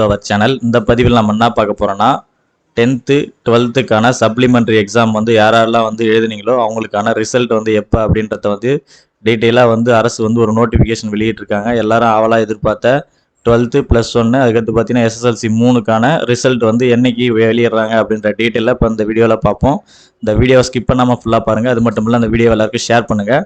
Our channel. இந்த பதிவில் நம்ம என்ன பார்க்க போறோம்னா 10th 12th சப்ளிமெண்டரி எக்ஸாம் யாரெல்லாம் எழுதுனீங்களோ அவங்களுக்கான ரிசல்ட் எப்போ அப்படின்றத டீட்டெயிலாக அரசு ஒரு நோட்டிஃபிகேஷன் வெளியிட்டிருக்காங்க. எல்லாரும் ஆவலாக எதிர்பார்த்த 12th +1 அதுக்கடுத்து பார்த்தீங்கன்னா SSLC 3க்கான ரிசல்ட் என்னைக்கு வெளியிடுறாங்க அப்படின்ற டீட்டெயிலாக இப்போ இந்த வீடியோவில் பார்ப்போம். இந்த வீடியோவை ஸ்கிப் பண்ணாமல் ஃபுல்லாக பாருங்கள். அது மட்டும் இல்லை அந்த வீடியோ எல்லாருக்கும் ஷேர் பண்ணுங்கள்.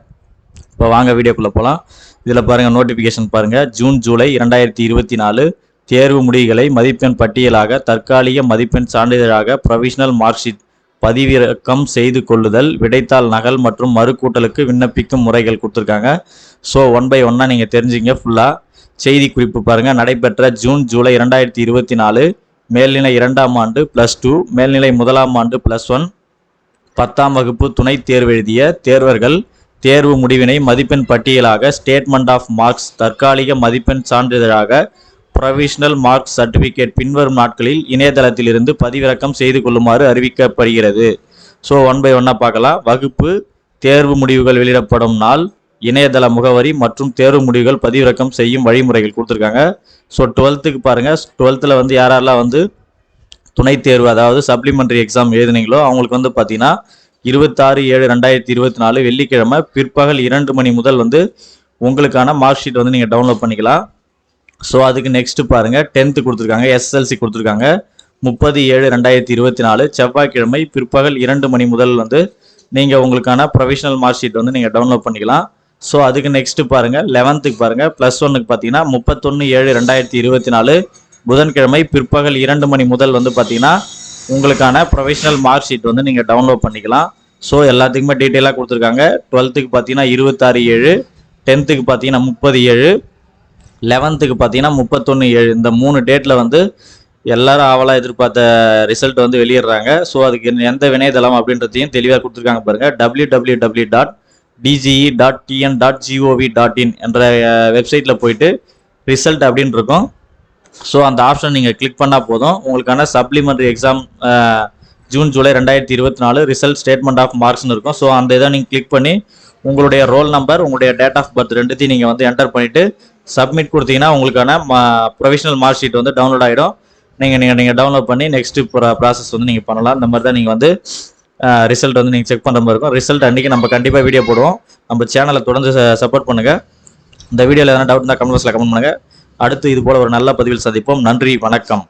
இப்போ வாங்க வீடியோக்குள்ளே போகலாம். இதில் பாருங்கள், நோட்டிஃபிகேஷன் பாருங்கள். ஜூன் ஜூலை 2024 தேர்வு முடிவுகளை மதிப்பெண் பட்டியலாக தற்காலிக மதிப்பெண் சான்றிதழாக ப்ரொவிஷனல் மார்க் ஷீட் பதிவிறக்கம் செய்து கொள்ளுதல், விடைத்தாள் நகல் மற்றும் மறுக்கூட்டலுக்கு விண்ணப்பிக்கும் முறைகள் கொடுத்துருக்காங்க. ஸோ 1 by 1 நீங்கள் தெரிஞ்சுங்க ஃபுல்லாக. செய்தி குறிப்பு பாருங்கள். நடைபெற்ற ஜூன் ஜூலை 2024 மேல்நிலை 2ஆம் ஆண்டு +2, மேல்நிலை 1ஆம் ஆண்டு +1 10ஆம் வகுப்பு துணை தேர்வு எழுதிய தேர்வர்கள் தேர்வு முடிவினை மதிப்பெண் பட்டியலாக ஸ்டேட்மெண்ட் ஆஃப் மார்க்ஸ் தற்காலிக மதிப்பெண் சான்றிதழாக ப்ரொவிஷனல் மார்க் சர்டிஃபிகேட் பின்வரும் நாட்களில் இணையதளத்தில் இருந்து பதிவிறக்கம் செய்து கொள்ளுமாறு அறிவிக்கப்படுகிறது. ஸோ 1 by 1 பார்க்கலாம். வகுப்பு தேர்வு முடிவுகள் வெளியிடப்படும் நாள், இணையதள முகவரி மற்றும் தேர்வு முடிவுகள் பதிவிறக்கம் செய்யும் வழிமுறைகள் கொடுத்துருக்காங்க. ஸோ 12th பாருங்கள். 12th யாரெல்லாம் துணை தேர்வு அதாவது சப்ளிமெண்டரி எக்ஸாம் எழுதுனீங்களோ அவங்களுக்கு பார்த்தீங்கன்னா 26/7/2024 வெள்ளிக்கிழமை பிற்பகல் 2 மணி முதல் உங்களுக்கான மார்க் ஷீட் நீங்கள் டவுன்லோட் பண்ணிக்கலாம். ஸோ அதுக்கு நெக்ஸ்ட்டு பாருங்கள், 10th கொடுத்துருக்காங்க, SSLC கொடுத்துருக்காங்க. 30/7/2024 செவ்வாய்க்கிழமை பிற்பகல் 2 மணி முதல் நீங்கள் உங்களுக்கான ப்ரொவிஷனல் மார்க் ஷீட் நீங்கள் டவுன்லோட் பண்ணிக்கலாம். ஸோ அதுக்கு நெக்ஸ்ட்டு பாருங்கள், 11th பாருங்கள். +1 பார்த்தீங்கன்னா 31/7/2024 புதன்கிழமை பிற்பகல் 2 மணி முதல் பார்த்தீங்கன்னா உங்களுக்கான ப்ரொவிஷனல் மார்க் ஷீட் நீங்கள் டவுன்லோட் பண்ணிக்கலாம். ஸோ எல்லாத்துக்குமே டீட்டெயிலாக கொடுத்துருக்காங்க. 12th பார்த்தீங்கன்னா 26/7, 10th பார்த்தீங்கன்னா 30/7, 11th பார்த்தீங்கன்னா 31/7. இந்த 3 டேட்டில் எல்லாரும் ஆவலாக எதிர்பார்த்த ரிசல்ட் வெளியிடுறாங்க. ஸோ அதுக்கு எந்த வினையதளம் அப்படின்றதையும் தெளிவாக கொடுத்துருக்காங்க பாருங்கள். www.dge.tn.gov.in என்ற வெப்சைட்டில் போயிட்டு ரிசல்ட் அப்படின்னு இருக்கும். ஸோ அந்த ஆப்ஷன் நீங்கள் கிளிக் பண்ணால் போதும், உங்களுக்கான supplementary exam June July 2024 result statement of மார்க்ஸ்னு இருக்கும். ஸோ அந்த இதை நீங்கள் கிளிக் பண்ணி உங்களுடைய ரோல் நம்பர், உங்களுடைய டேட் ஆஃப் பர்த் ரெண்டுத்தையும் நீங்கள் என்டர் பண்ணிவிட்டு சப்மிட் கொடுத்தீங்கன்னா உங்களுக்கான ப்ரொவிஷனல் மார்க் ஷீட் டவுன்லோட் ஆகிடும். நீங்கள் டவுன்லோட் பண்ணி நெக்ஸ்ட்டு ப்ராசஸ் நீங்கள் பண்ணலாம். இந்த மாதிரி தான் நீங்கள் ரிசல்ட் நீங்கள் செக் பண்ணுற மாதிரி இருக்கும். ரிசல்ட் அன்றைக்கி நம்ம கண்டிப்பாக வீடியோ போடுவோம். நம்ம சேனலை தொடர்ந்து சப்போர்ட் பண்ணுங்கள். இந்த வீடியோவில் எதனா டவுட் இருந்தால் கமெண்ட் பாக்ஸில் கமெண்ட் பண்ணுங்கள். அடுத்து இது போல் ஒரு நல்ல பதிவில் சந்திப்போம். நன்றி, வணக்கம்.